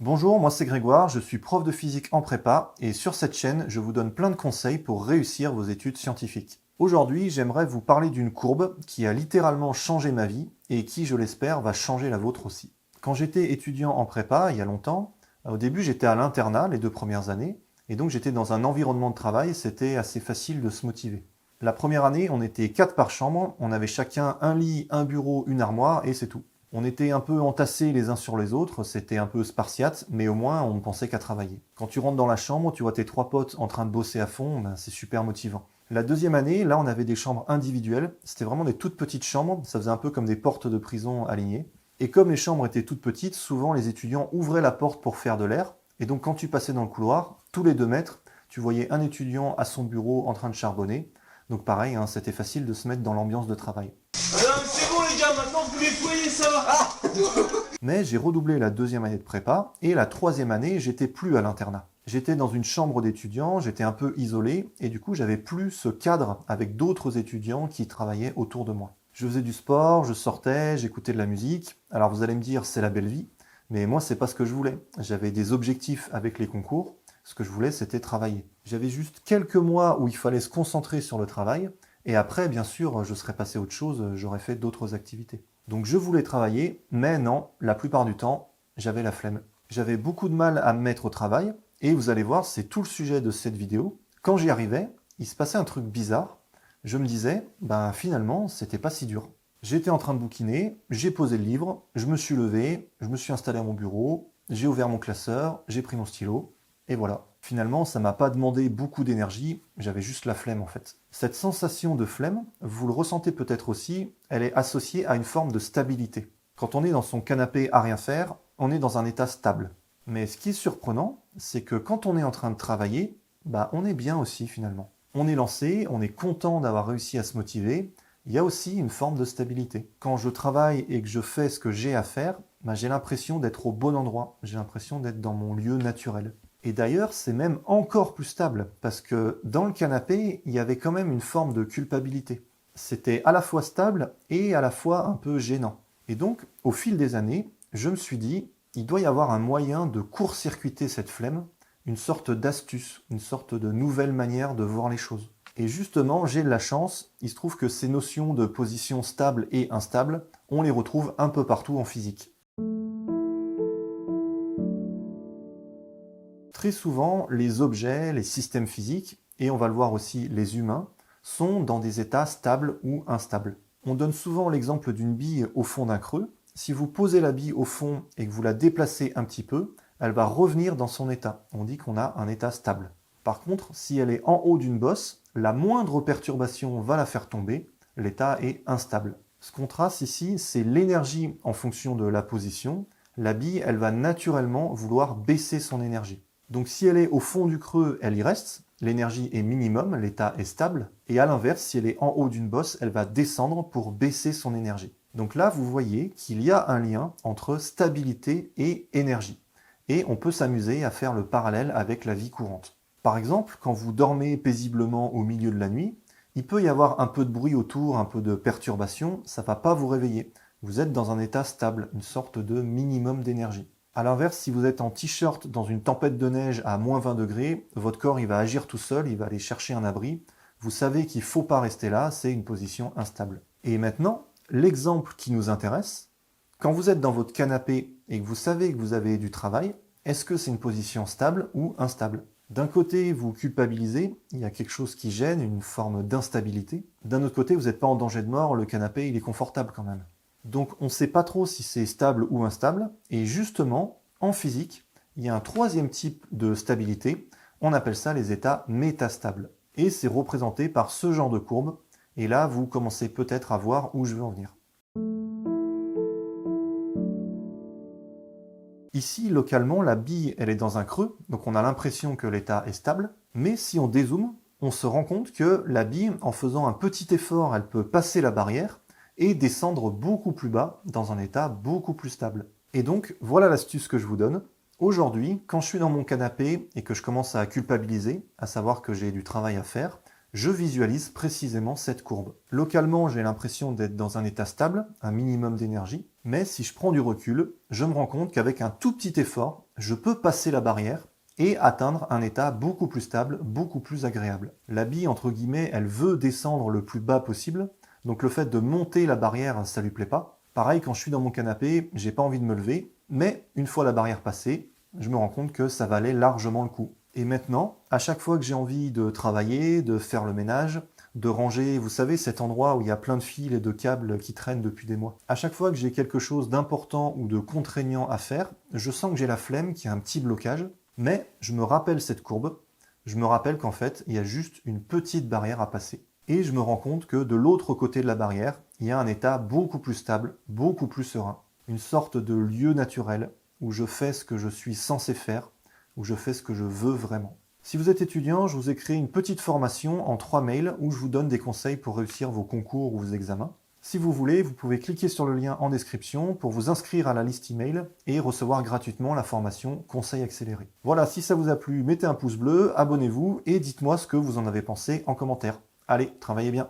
Bonjour, moi c'est Grégoire, je suis prof de physique en prépa et sur cette chaîne, je vous donne plein de conseils pour réussir vos études scientifiques. Aujourd'hui, j'aimerais vous parler d'une courbe qui a littéralement changé ma vie et qui, je l'espère, va changer la vôtre aussi. Quand j'étais étudiant en prépa, il y a longtemps, au début j'étais à l'internat les 2 premières années et donc j'étais dans un environnement de travail, c'était assez facile de se motiver. La première année, on était 4 par chambre, on avait chacun un lit, un bureau, une armoire et c'est tout. On était un peu entassés les uns sur les autres, c'était un peu spartiate, mais au moins on ne pensait qu'à travailler. Quand tu rentres dans la chambre, tu vois tes 3 potes en train de bosser à fond, ben, c'est super motivant. La deuxième année, là on avait des chambres individuelles, c'était vraiment des toutes petites chambres, ça faisait un peu comme des portes de prison alignées. Et comme les chambres étaient toutes petites, souvent les étudiants ouvraient la porte pour faire de l'air, et donc quand tu passais dans le couloir, tous les 2 mètres, tu voyais un étudiant à son bureau en train de charbonner. Donc pareil, hein, c'était facile de se mettre dans l'ambiance de travail. C'est bon les gars, maintenant vous nettoyez ça va. Mais j'ai redoublé la deuxième année de prépa, et la troisième année, j'étais plus à l'internat. J'étais dans une chambre d'étudiants, j'étais un peu isolé, et du coup, j'avais plus ce cadre avec d'autres étudiants qui travaillaient autour de moi. Je faisais du sport, je sortais, j'écoutais de la musique. Alors vous allez me dire, c'est la belle vie, mais moi, c'est pas ce que je voulais. J'avais des objectifs avec les concours. Ce que je voulais, c'était travailler. J'avais juste quelques mois où il fallait se concentrer sur le travail, et après, bien sûr, je serais passé à autre chose, j'aurais fait d'autres activités. Donc je voulais travailler, mais non, la plupart du temps, j'avais la flemme. J'avais beaucoup de mal à me mettre au travail, et vous allez voir, c'est tout le sujet de cette vidéo. Quand j'y arrivais, il se passait un truc bizarre. Je me disais, ben finalement, c'était pas si dur. J'étais en train de bouquiner, j'ai posé le livre, je me suis levé, je me suis installé à mon bureau, j'ai ouvert mon classeur, j'ai pris mon stylo, et voilà. Finalement, ça m'a pas demandé beaucoup d'énergie, j'avais juste la flemme en fait. Cette sensation de flemme, vous le ressentez peut-être aussi, elle est associée à une forme de stabilité. Quand on est dans son canapé à rien faire, on est dans un état stable. Mais ce qui est surprenant, c'est que quand on est en train de travailler, bah on est bien aussi finalement. On est lancé, on est content d'avoir réussi à se motiver, il y a aussi une forme de stabilité. Quand je travaille et que je fais ce que j'ai à faire, bah j'ai l'impression d'être au bon endroit, j'ai l'impression d'être dans mon lieu naturel. Et d'ailleurs, c'est même encore plus stable, parce que dans le canapé, il y avait quand même une forme de culpabilité. C'était à la fois stable et à la fois un peu gênant. Et donc, au fil des années, je me suis dit, il doit y avoir un moyen de court-circuiter cette flemme, une sorte d'astuce, une sorte de nouvelle manière de voir les choses. Et justement, j'ai de la chance, il se trouve que ces notions de position stable et instable, on les retrouve un peu partout en physique. Très souvent, les objets, les systèmes physiques, et on va le voir aussi les humains, sont dans des états stables ou instables. On donne souvent l'exemple d'une bille au fond d'un creux. Si vous posez la bille au fond et que vous la déplacez un petit peu, elle va revenir dans son état. On dit qu'on a un état stable. Par contre, si elle est en haut d'une bosse, la moindre perturbation va la faire tomber, l'état est instable. Ce qu'on trace ici, c'est l'énergie en fonction de la position. La bille, elle va naturellement vouloir baisser son énergie. Donc si elle est au fond du creux, elle y reste, l'énergie est minimum, l'état est stable, et à l'inverse, si elle est en haut d'une bosse, elle va descendre pour baisser son énergie. Donc là, vous voyez qu'il y a un lien entre stabilité et énergie. Et on peut s'amuser à faire le parallèle avec la vie courante. Par exemple, quand vous dormez paisiblement au milieu de la nuit, il peut y avoir un peu de bruit autour, un peu de perturbation, ça ne va pas vous réveiller. Vous êtes dans un état stable, une sorte de minimum d'énergie. A l'inverse, si vous êtes en t-shirt dans une tempête de neige à moins 20 degrés, votre corps il va agir tout seul, il va aller chercher un abri. Vous savez qu'il ne faut pas rester là, c'est une position instable. Et maintenant, l'exemple qui nous intéresse, quand vous êtes dans votre canapé et que vous savez que vous avez du travail, est-ce que c'est une position stable ou instable? D'un côté, vous culpabilisez, il y a quelque chose qui gêne, une forme d'instabilité. D'un autre côté, vous n'êtes pas en danger de mort, le canapé il est confortable quand même. Donc on ne sait pas trop si c'est stable ou instable, et justement, en physique, il y a un troisième type de stabilité, on appelle ça les états métastables. Et c'est représenté par ce genre de courbe, et là vous commencez peut-être à voir où je veux en venir. Ici, localement, la bille, elle est dans un creux, donc on a l'impression que l'état est stable, mais si on dézoome, on se rend compte que la bille, en faisant un petit effort, elle peut passer la barrière, et descendre beaucoup plus bas dans un état beaucoup plus stable. Et donc, voilà l'astuce que je vous donne. Aujourd'hui, quand je suis dans mon canapé et que je commence à culpabiliser, à savoir que j'ai du travail à faire, je visualise précisément cette courbe. Localement, j'ai l'impression d'être dans un état stable, un minimum d'énergie, mais si je prends du recul, je me rends compte qu'avec un tout petit effort, je peux passer la barrière et atteindre un état beaucoup plus stable, beaucoup plus agréable. La bille, entre guillemets, elle veut descendre le plus bas possible, donc le fait de monter la barrière, ça lui plaît pas. Pareil, quand je suis dans mon canapé, j'ai pas envie de me lever, mais une fois la barrière passée, je me rends compte que ça valait largement le coup. Et maintenant, à chaque fois que j'ai envie de travailler, de faire le ménage, de ranger, vous savez, cet endroit où il y a plein de fils et de câbles qui traînent depuis des mois. À chaque fois que j'ai quelque chose d'important ou de contraignant à faire, je sens que j'ai la flemme, qu'il y a un petit blocage, mais je me rappelle cette courbe, je me rappelle qu'en fait, il y a juste une petite barrière à passer. Et je me rends compte que de l'autre côté de la barrière, il y a un état beaucoup plus stable, beaucoup plus serein. Une sorte de lieu naturel où je fais ce que je suis censé faire, où je fais ce que je veux vraiment. Si vous êtes étudiant, je vous ai créé une petite formation en 3 mails où je vous donne des conseils pour réussir vos concours ou vos examens. Si vous voulez, vous pouvez cliquer sur le lien en description pour vous inscrire à la liste email et recevoir gratuitement la formation Conseil accéléré. Voilà, si ça vous a plu, mettez un pouce bleu, abonnez-vous et dites-moi ce que vous en avez pensé en commentaire. Allez, travaillez bien!